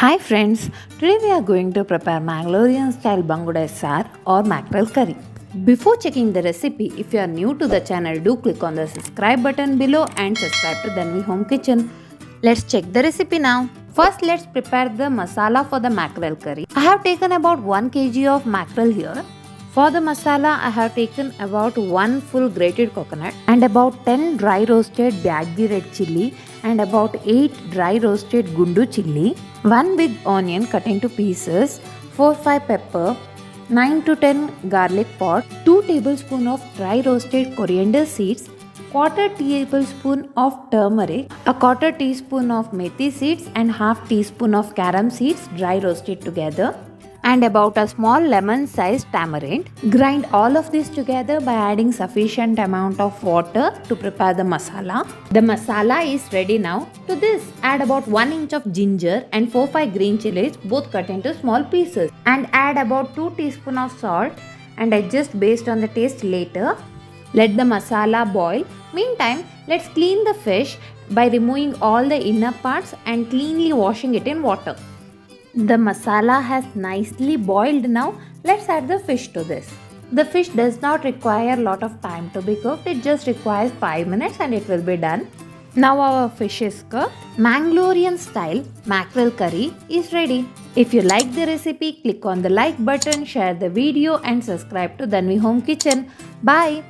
Hi friends, today we are going to prepare Mangalorean style Bangude Saar or mackerel curry. Before checking the recipe, if you are new to the channel, do click on the subscribe button below and subscribe to Dhanvi Home Kitchen. Let's check the recipe now. First, let's prepare the masala for the mackerel curry. I have taken about 1 kg of mackerel here. For the masala, I have taken about 1 full grated coconut and about 10 dry roasted Bangude red chilli and about 8 dry roasted gundu chilli, 1 big onion cut into pieces, 4-5 pepper, 9 to 10 garlic pot, 2 tablespoons of dry roasted coriander seeds, quarter tablespoon of turmeric, a quarter teaspoon of methi seeds and half teaspoon of carom seeds dry roasted together, and about a small lemon sized tamarind. Grind all of this together by adding sufficient amount of water to prepare the masala. The masala is ready now. To this, add about 1 inch of ginger and 4-5 green chilies, both cut into small pieces, and add about 2 teaspoons of salt and adjust based on the taste later. Let the masala boil. Meantime, let's clean the fish by removing all the inner parts and cleanly washing it in water. The masala has nicely boiled now. Let's add the fish to this. The fish does not require a lot of time to be cooked. It just requires 5 minutes and it will be done. Now our fish is cooked. Mangalorean style mackerel curry is ready. If you like the recipe, click on the like button, share the video and subscribe to Dhanvi Home Kitchen. Bye.